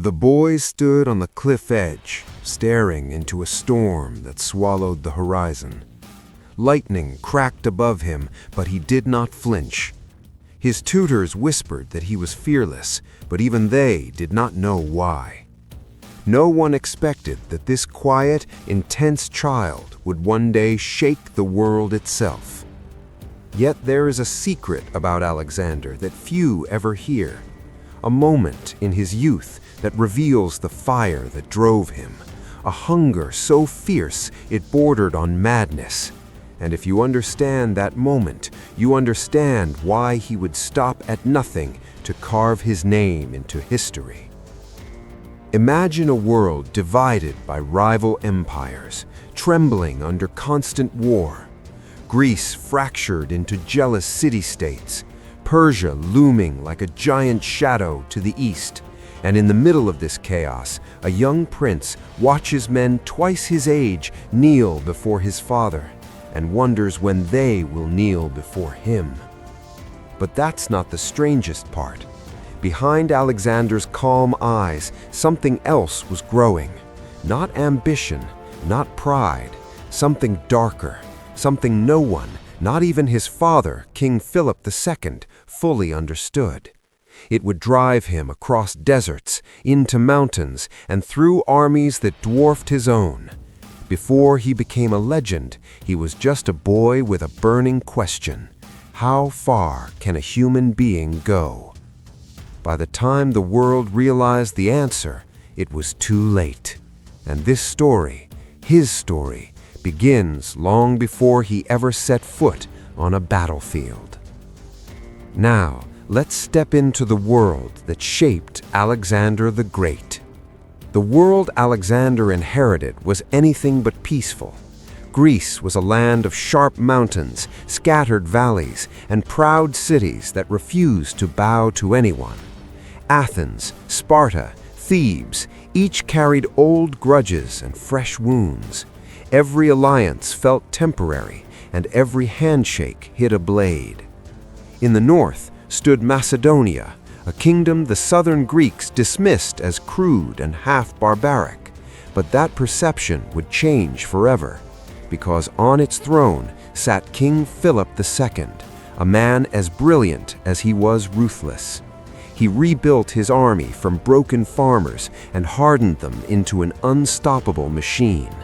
The boy stood on the cliff edge, staring into a storm that swallowed the horizon. Lightning cracked above him, but he did not flinch. His tutors whispered that he was fearless, but even they did not know why. No one expected that this quiet, intense child would one day shake the world itself. Yet there is a secret about Alexander that few ever hear. A moment in his youth that reveals the fire that drove him, a hunger so fierce it bordered on madness. And if you understand that moment, you understand why he would stop at nothing to carve his name into history. Imagine a world divided by rival empires, trembling under constant war. Greece fractured into jealous city-states, Persia looming like a giant shadow to the east. And in the middle of this chaos, a young prince watches men twice his age kneel before his father, and wonders when they will kneel before him. But that's not the strangest part. Behind Alexander's calm eyes, something else was growing. Not ambition, not pride, something darker, something no one, not even his father, King Philip II, fully understood. It would drive him across deserts, into mountains, and through armies that dwarfed his own. Before he became a legend, he was just a boy with a burning question. How far can a human being go? By the time the world realized the answer, it was too late. And this story, his story, begins long before he ever set foot on a battlefield. Now, let's step into the world that shaped Alexander the Great. The world Alexander inherited was anything but peaceful. Greece was a land of sharp mountains, scattered valleys, and proud cities that refused to bow to anyone. Athens, Sparta, Thebes, each carried old grudges and fresh wounds. Every alliance felt temporary, and every handshake hid a blade. In the north stood Macedonia, a kingdom the southern Greeks dismissed as crude and half-barbaric. But that perception would change forever, because on its throne sat King Philip II, a man as brilliant as he was ruthless. He rebuilt his army from broken farmers and hardened them into an unstoppable machine.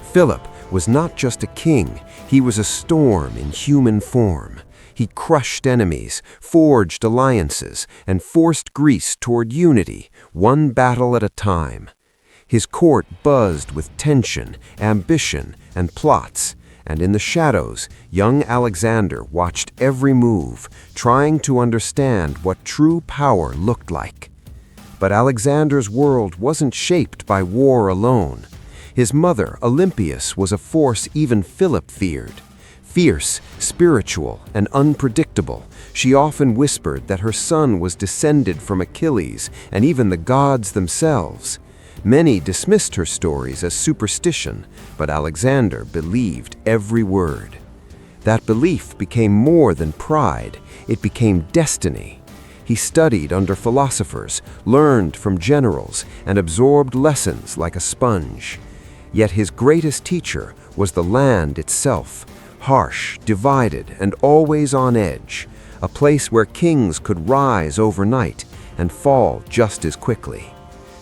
Philip was not just a king, he was a storm in human form. He crushed enemies, forged alliances, and forced Greece toward unity, one battle at a time. His court buzzed with tension, ambition, and plots, and in the shadows, young Alexander watched every move, trying to understand what true power looked like. But Alexander's world wasn't shaped by war alone. His mother, Olympias, was a force even Philip feared. Fierce, spiritual, and unpredictable, she often whispered that her son was descended from Achilles and even the gods themselves. Many dismissed her stories as superstition, but Alexander believed every word. That belief became more than pride, it became destiny. He studied under philosophers, learned from generals, and absorbed lessons like a sponge. Yet his greatest teacher was the land itself. Harsh, divided, and always on edge, a place where kings could rise overnight and fall just as quickly.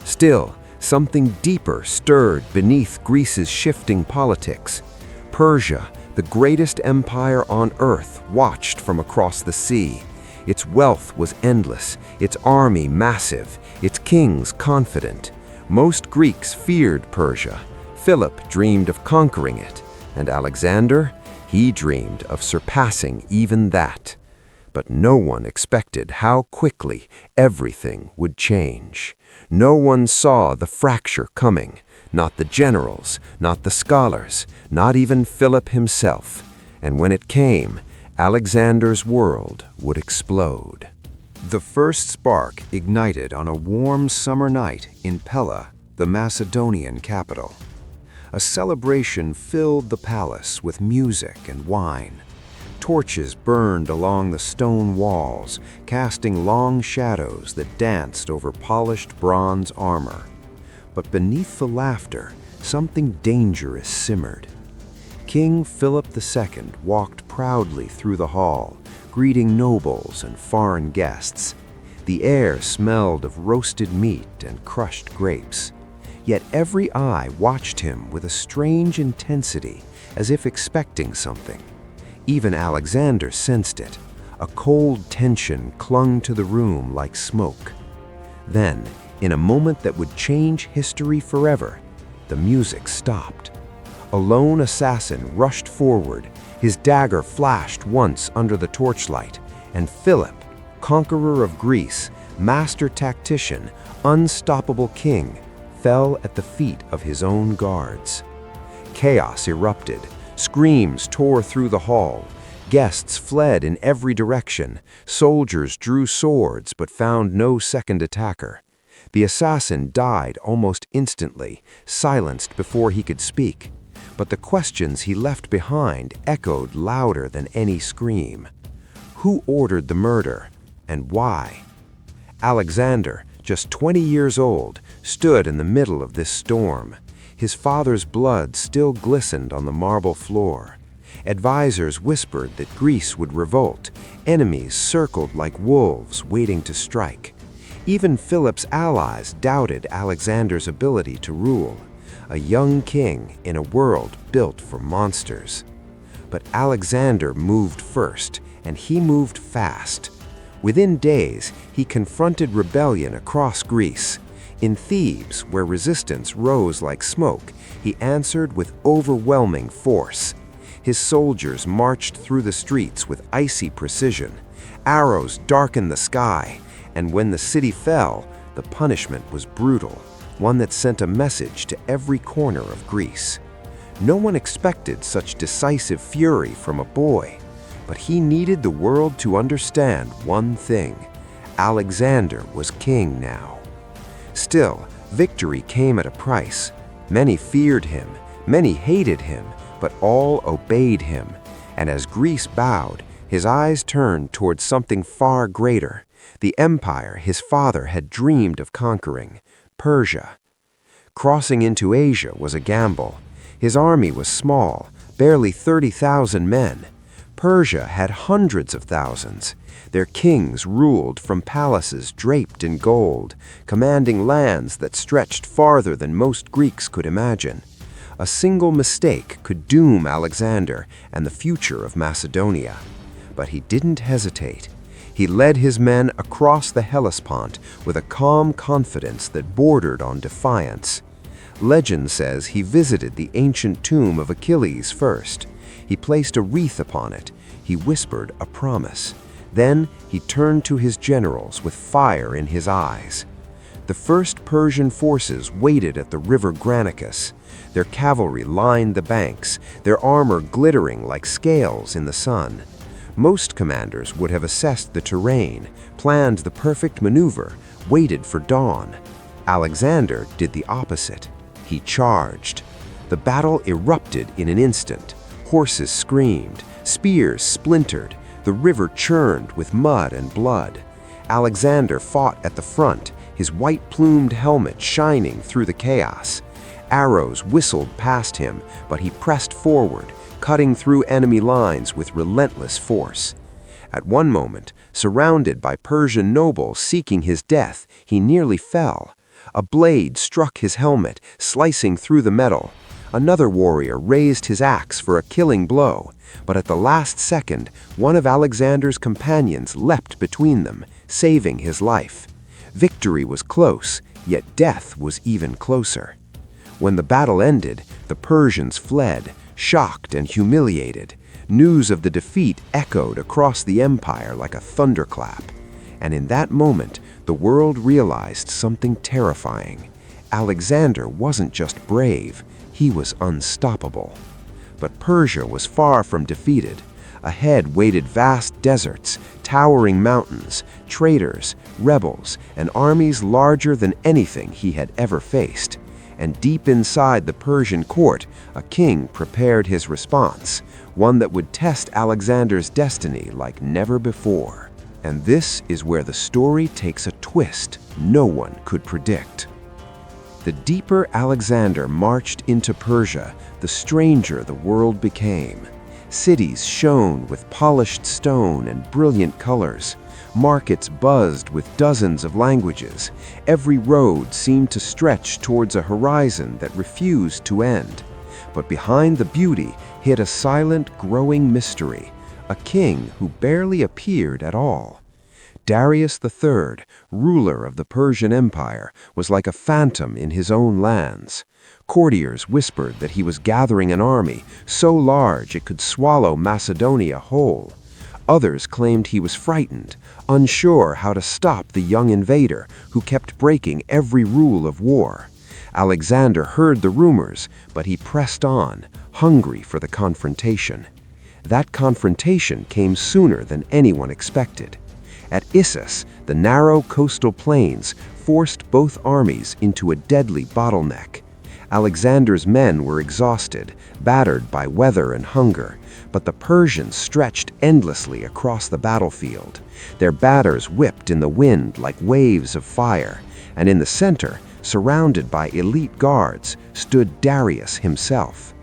Still, something deeper stirred beneath Greece's shifting politics. Persia, the greatest empire on earth, watched from across the sea. Its wealth was endless, its army massive, its kings confident. Most Greeks feared Persia. Philip dreamed of conquering it, and Alexander, he dreamed of surpassing even that. But no one expected how quickly everything would change. No one saw the fracture coming, not the generals, not the scholars, not even Philip himself. And when it came, Alexander's world would explode. The first spark ignited on a warm summer night in Pella, the Macedonian capital. A celebration filled the palace with music and wine. Torches burned along the stone walls, casting long shadows that danced over polished bronze armor. But beneath the laughter, something dangerous simmered. King Philip II walked proudly through the hall, greeting nobles and foreign guests. The air smelled of roasted meat and crushed grapes. Yet every eye watched him with a strange intensity, as if expecting something. Even Alexander sensed it. A cold tension clung to the room like smoke. Then, in a moment that would change history forever, the music stopped. A lone assassin rushed forward. His dagger flashed once under the torchlight, and Philip, conqueror of Greece, master tactician, unstoppable king, fell at the feet of his own guards. Chaos erupted. Screams tore through the hall. Guests fled in every direction. Soldiers drew swords but found no second attacker. The assassin died almost instantly, silenced before he could speak. But the questions he left behind echoed louder than any scream. Who ordered the murder, and why? Alexander, just 20 years old, stood in the middle of this storm. His father's blood still glistened on the marble floor. Advisors whispered that Greece would revolt. Enemies circled like wolves, waiting to strike. Even Philip's allies doubted Alexander's ability to rule. A young king in a world built for monsters. But Alexander moved first, and he moved fast. Within days, he confronted rebellion across Greece. In Thebes, where resistance rose like smoke, he answered with overwhelming force. His soldiers marched through the streets with icy precision. Arrows darkened the sky, and when the city fell, the punishment was brutal, one that sent a message to every corner of Greece. No one expected such decisive fury from a boy, but he needed the world to understand one thing: Alexander was king now. Still, victory came at a price. Many feared him, many hated him, but all obeyed him. And as Greece bowed, his eyes turned towards something far greater, the empire his father had dreamed of conquering, Persia. Crossing into Asia was a gamble. His army was small, barely 30,000 men. Persia had hundreds of thousands. Their kings ruled from palaces draped in gold, commanding lands that stretched farther than most Greeks could imagine. A single mistake could doom Alexander and the future of Macedonia. But he didn't hesitate. He led his men across the Hellespont with a calm confidence that bordered on defiance. Legend says he visited the ancient tomb of Achilles first. He placed a wreath upon it. He whispered a promise. Then he turned to his generals with fire in his eyes. The first Persian forces waited at the river Granicus. Their cavalry lined the banks, their armor glittering like scales in the sun. Most commanders would have assessed the terrain, planned the perfect maneuver, waited for dawn. Alexander did the opposite. He charged. The battle erupted in an instant. Horses screamed, spears splintered, the river churned with mud and blood. Alexander fought at the front, his white-plumed helmet shining through the chaos. Arrows whistled past him, but he pressed forward, cutting through enemy lines with relentless force. At one moment, surrounded by Persian nobles seeking his death, he nearly fell. A blade struck his helmet, slicing through the metal. Another warrior raised his axe for a killing blow, but at the last second, one of Alexander's companions leapt between them, saving his life. Victory was close, yet death was even closer. When the battle ended, the Persians fled, shocked and humiliated. News of the defeat echoed across the empire like a thunderclap. And in that moment, the world realized something terrifying. Alexander wasn't just brave, he was unstoppable. But Persia was far from defeated. Ahead waited vast deserts, towering mountains, traitors, rebels, and armies larger than anything he had ever faced. and deep inside the Persian court, a king prepared his response, one that would test Alexander's destiny like never before. And this is where the story takes a twist no one could predict. The deeper Alexander marched into Persia, the stranger the world became. Cities shone with polished stone and brilliant colors. Markets buzzed with dozens of languages. Every road seemed to stretch towards a horizon that refused to end. But behind the beauty hid a silent, growing mystery, a king who barely appeared at all. Darius III, ruler of the Persian Empire, was like a phantom in his own lands. Courtiers whispered that he was gathering an army so large it could swallow Macedonia whole. Others claimed he was frightened, unsure how to stop the young invader who kept breaking every rule of war. Alexander heard the rumors, but he pressed on, hungry for the confrontation. That confrontation came sooner than anyone expected. At Issus, the narrow coastal plains forced both armies into a deadly bottleneck. Alexander's men were exhausted, battered by weather and hunger, but the Persians stretched endlessly across the battlefield. Their banners whipped in the wind like waves of fire, and in the center, surrounded by elite guards, stood Darius himself.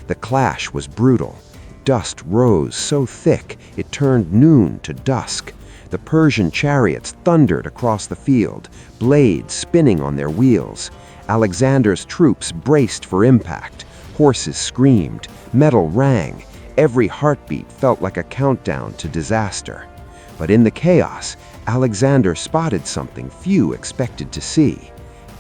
The clash was brutal. Dust rose so thick it turned noon to dusk. The Persian chariots thundered across the field, blades spinning on their wheels. Alexander's troops braced for impact. Horses screamed, metal rang. Every heartbeat felt like a countdown to disaster. But in the chaos, Alexander spotted something few expected to see.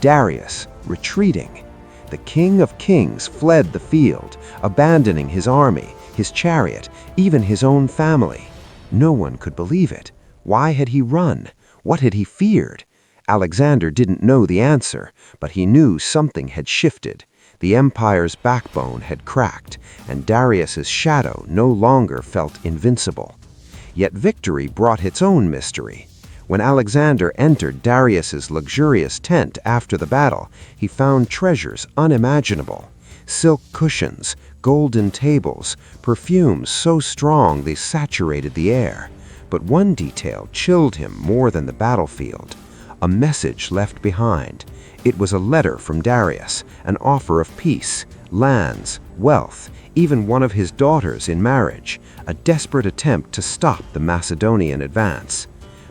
Darius, retreating. The King of Kings fled the field, abandoning his army, his chariot, even his own family. No one could believe it. Why had he run? What had he feared? Alexander didn't know the answer, but he knew something had shifted. The empire's backbone had cracked, and Darius's shadow no longer felt invincible. Yet victory brought its own mystery. When Alexander entered Darius's luxurious tent after the battle, he found treasures unimaginable. Silk cushions, golden tables, perfumes so strong they saturated the air. But one detail chilled him more than the battlefield. A message left behind. It was a letter from Darius, an offer of peace, lands, wealth, even one of his daughters in marriage, a desperate attempt to stop the Macedonian advance.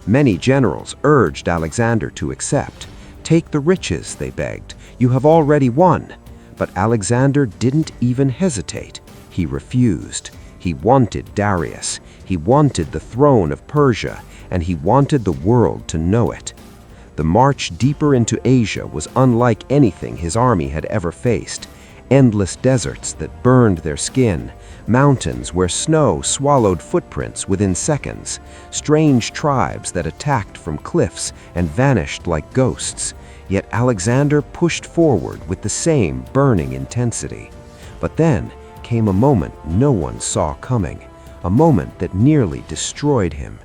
Many generals urged Alexander to accept. Take the riches, they begged. You have already won. But Alexander didn't even hesitate. He refused. He wanted Darius. He wanted the throne of Persia, and he wanted the world to know it. The march deeper into Asia was unlike anything his army had ever faced. Endless deserts that burned their skin, mountains where snow swallowed footprints within seconds, strange tribes that attacked from cliffs and vanished like ghosts. Yet Alexander pushed forward with the same burning intensity. But then came a moment no one saw coming, a moment that nearly destroyed him.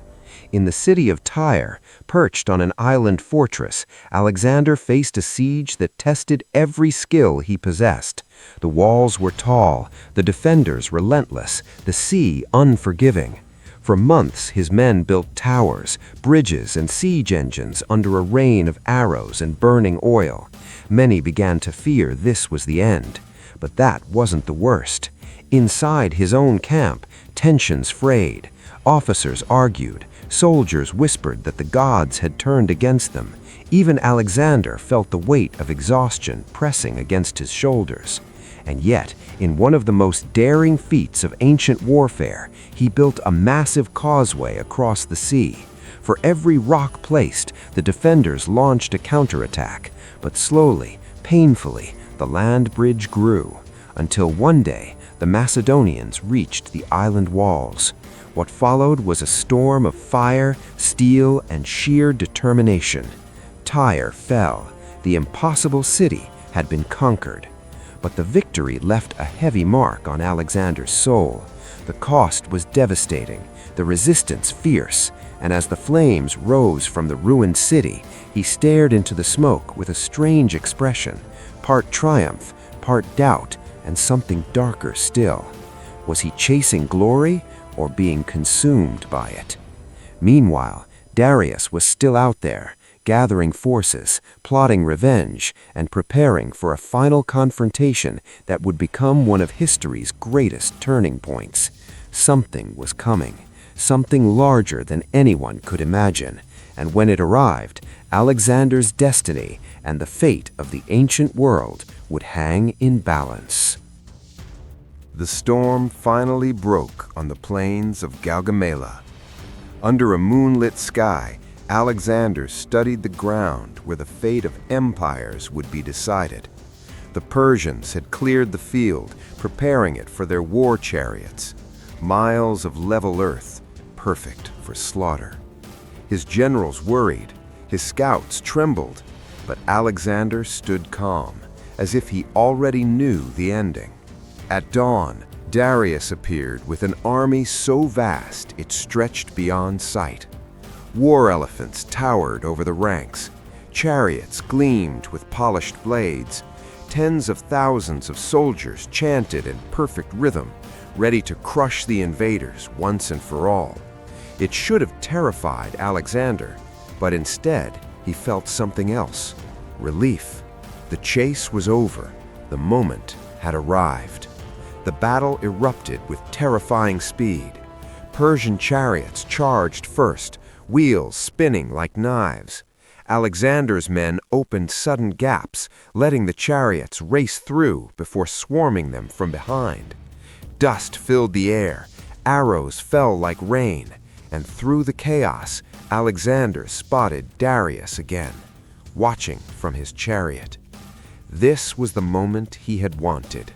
In the city of Tyre, perched on an island fortress, Alexander faced a siege that tested every skill he possessed. The walls were tall, the defenders relentless, the sea unforgiving. For months his men built towers, bridges, and siege engines under a rain of arrows and burning oil. Many began to fear this was the end. But that wasn't the worst. Inside his own camp, tensions frayed. Officers argued. Soldiers whispered that the gods had turned against them. Even Alexander felt the weight of exhaustion pressing against his shoulders. And yet, in one of the most daring feats of ancient warfare, he built a massive causeway across the sea. For every rock placed, the defenders launched a counterattack. But slowly, painfully, the land bridge grew, until one day the Macedonians reached the island walls. What followed was a storm of fire, steel, and sheer determination. Tyre fell. The impossible city had been conquered. But the victory left a heavy mark on Alexander's soul. The cost was devastating, the resistance fierce. and as the flames rose from the ruined city, he stared into the smoke with a strange expression, part triumph, part doubt, and something darker still. Was he chasing glory or being consumed by it? Meanwhile, Darius was still out there, gathering forces, plotting revenge, and preparing for a final confrontation that would become one of history's greatest turning points. Something was coming, something larger than anyone could imagine, and when it arrived, Alexander's destiny and the fate of the ancient world would hang in balance. The storm finally broke on the plains of Gaugamela. Under a moonlit sky, Alexander studied the ground where the fate of empires would be decided. The Persians had cleared the field, preparing it for their war chariots. Miles of level earth, perfect for slaughter. His generals worried, his scouts trembled, but Alexander stood calm, as if he already knew the ending. At dawn, Darius appeared with an army so vast it stretched beyond sight. War elephants towered over the ranks. Chariots gleamed with polished blades. Tens of thousands of soldiers chanted in perfect rhythm, ready to crush the invaders once and for all. It should have terrified Alexander, but instead he felt something else: relief. The chase was over. The moment had arrived. The battle erupted with terrifying speed. Persian chariots charged first, wheels spinning like knives. Alexander's men opened sudden gaps, letting the chariots race through before swarming them from behind. Dust filled the air, arrows fell like rain, and through the chaos, Alexander spotted Darius again, watching from his chariot. This was the moment he had wanted.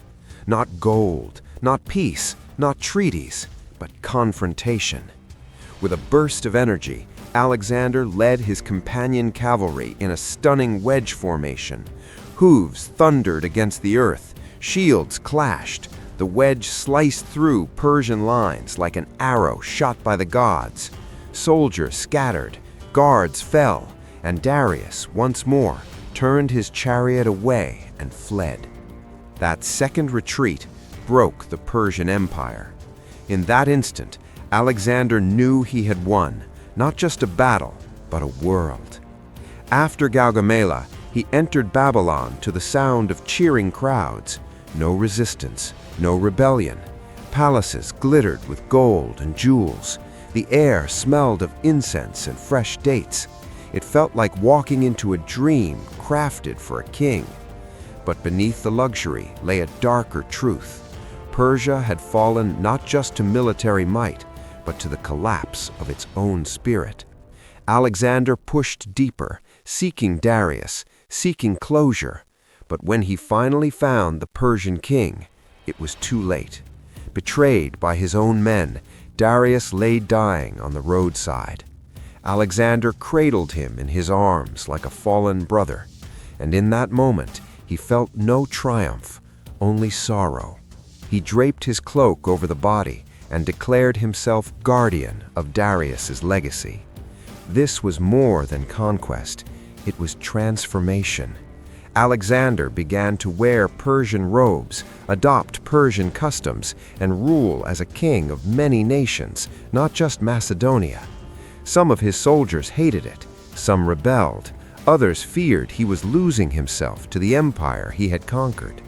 Not gold, not peace, not treaties, but confrontation. With a burst of energy, Alexander led his companion cavalry in a stunning wedge formation. Hooves thundered against the earth, shields clashed. The wedge sliced through Persian lines like an arrow shot by the gods. Soldiers scattered, guards fell, and Darius once more turned his chariot away and fled. That second retreat broke the Persian Empire. In that instant, Alexander knew he had won, not just a battle, but a world. After Gaugamela, he entered Babylon to the sound of cheering crowds. No resistance, no rebellion. Palaces glittered with gold and jewels. The air smelled of incense and fresh dates. It felt like walking into a dream crafted for a king. But beneath the luxury lay a darker truth. Persia had fallen not just to military might, but to the collapse of its own spirit. Alexander pushed deeper, seeking Darius, seeking closure. But when he finally found the Persian king, it was too late. Betrayed by his own men, Darius lay dying on the roadside. Alexander cradled him in his arms like a fallen brother, and in that moment he felt no triumph, only sorrow. He draped his cloak over the body and declared himself guardian of Darius's legacy. This was more than conquest, it was transformation. Alexander began to wear Persian robes, adopt Persian customs, and rule as a king of many nations, not just Macedonia. Some of his soldiers hated it, some rebelled, others feared he was losing himself to the empire he had conquered.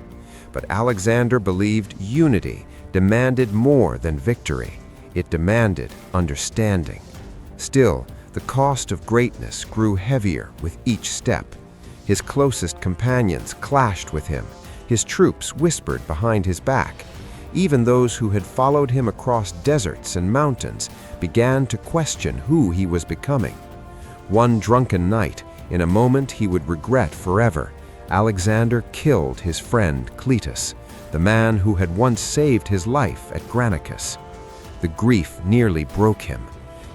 But Alexander believed unity demanded more than victory. It demanded understanding. Still, the cost of greatness grew heavier with each step. His closest companions clashed with him. His troops whispered behind his back. Even those who had followed him across deserts and mountains began to question who he was becoming. One drunken night, in a moment he would regret forever, Alexander killed his friend Cletus, the man who had once saved his life at Granicus. The grief nearly broke him.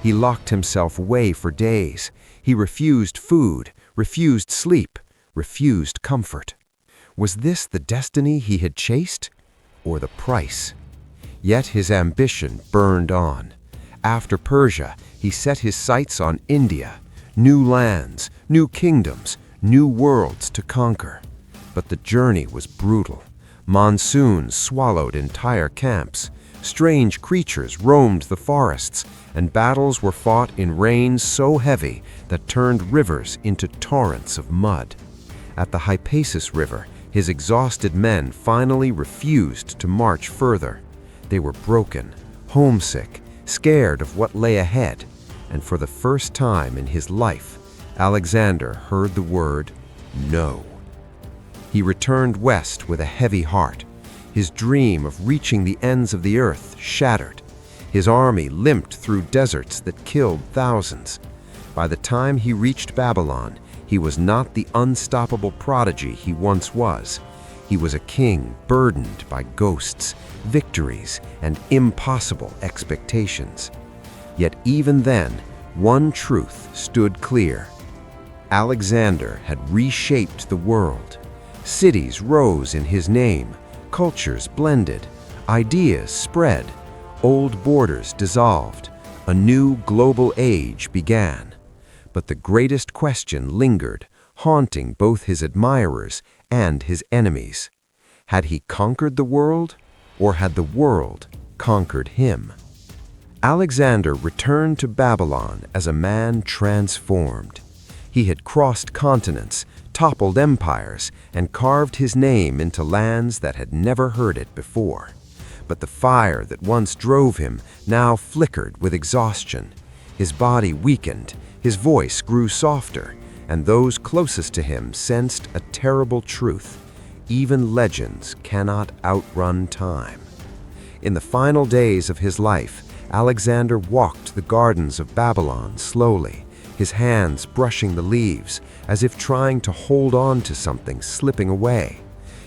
He locked himself away for days. He refused food, refused sleep, refused comfort. Was this the destiny he had chased, or the price? Yet his ambition burned on. After Persia, he set his sights on India, new lands, new kingdoms, new worlds to conquer. But the journey was brutal. Monsoons swallowed entire camps. Strange creatures roamed the forests, and battles were fought in rains so heavy that turned rivers into torrents of mud. At the Hypasus River, his exhausted men finally refused to march further. They were broken, homesick, scared of what lay ahead, and for the first time in his life, Alexander heard the word no. He returned west with a heavy heart. His dream of reaching the ends of the earth shattered. His army limped through deserts that killed thousands. By the time he reached Babylon, he was not the unstoppable prodigy he once was. He was a king burdened by ghosts, victories, and impossible expectations. Yet even then, one truth stood clear. Alexander had reshaped the world. Cities rose in his name, cultures blended, ideas spread, old borders dissolved, a new global age began. But the greatest question lingered, haunting both his admirers and his enemies. Had he conquered the world, or had the world conquered him? Alexander returned to Babylon as a man transformed. He had crossed continents, toppled empires, and carved his name into lands that had never heard it before. But the fire that once drove him now flickered with exhaustion. His body weakened, his voice grew softer, and those closest to him sensed a terrible truth. Even legends cannot outrun time. In the final days of his life, Alexander walked the gardens of Babylon slowly, his hands brushing the leaves, as if trying to hold on to something slipping away.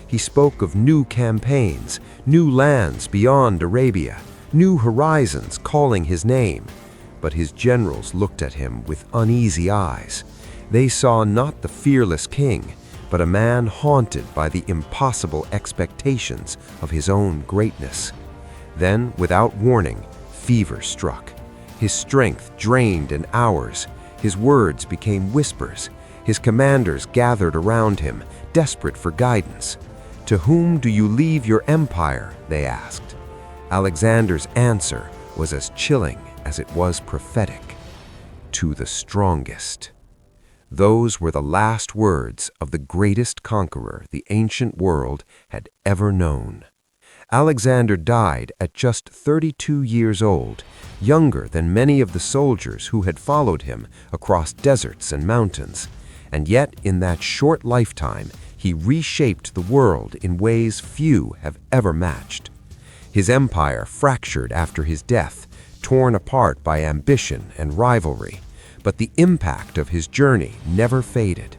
He spoke of new campaigns, new lands beyond Arabia, new horizons calling his name. But his generals looked at him with uneasy eyes. They saw not the fearless king, but a man haunted by the impossible expectations of his own greatness. Then, without warning, fever struck. His strength drained in hours. His words became whispers. His commanders gathered around him, desperate for guidance. "To whom do you leave your empire?" they asked. Alexander's answer was as chilling as it was prophetic. "To the strongest." Those were the last words of the greatest conqueror the ancient world had ever known. Alexander died at just 32 years old, younger than many of the soldiers who had followed him across deserts and mountains. And yet, in that short lifetime, he reshaped the world in ways few have ever matched. His empire fractured after his death, torn apart by ambition and rivalry, but the impact of his journey never faded.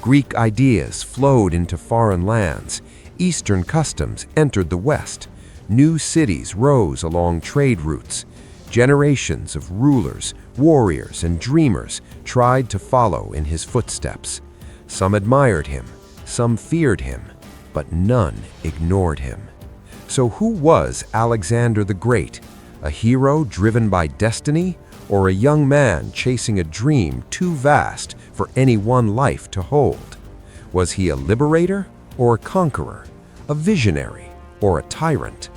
Greek ideas flowed into foreign lands, Eastern customs entered the West, new cities rose along trade routes. Generations of rulers, warriors, and dreamers tried to follow in his footsteps. Some admired him, some feared him, but none ignored him. So who was Alexander the Great? A hero driven by destiny, or a young man chasing a dream too vast for any one life to hold? Was he a liberator or a conqueror, a visionary or a tyrant?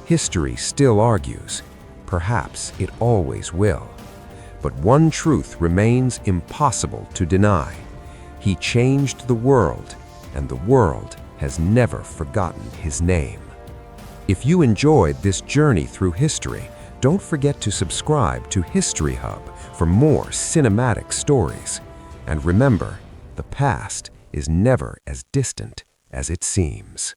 History still argues. Perhaps it always will. But one truth remains impossible to deny. He changed the world, and the world has never forgotten his name. If you enjoyed this journey through history, don't forget to subscribe to History Hub for more cinematic stories. And remember, the past is never as distant as it seems.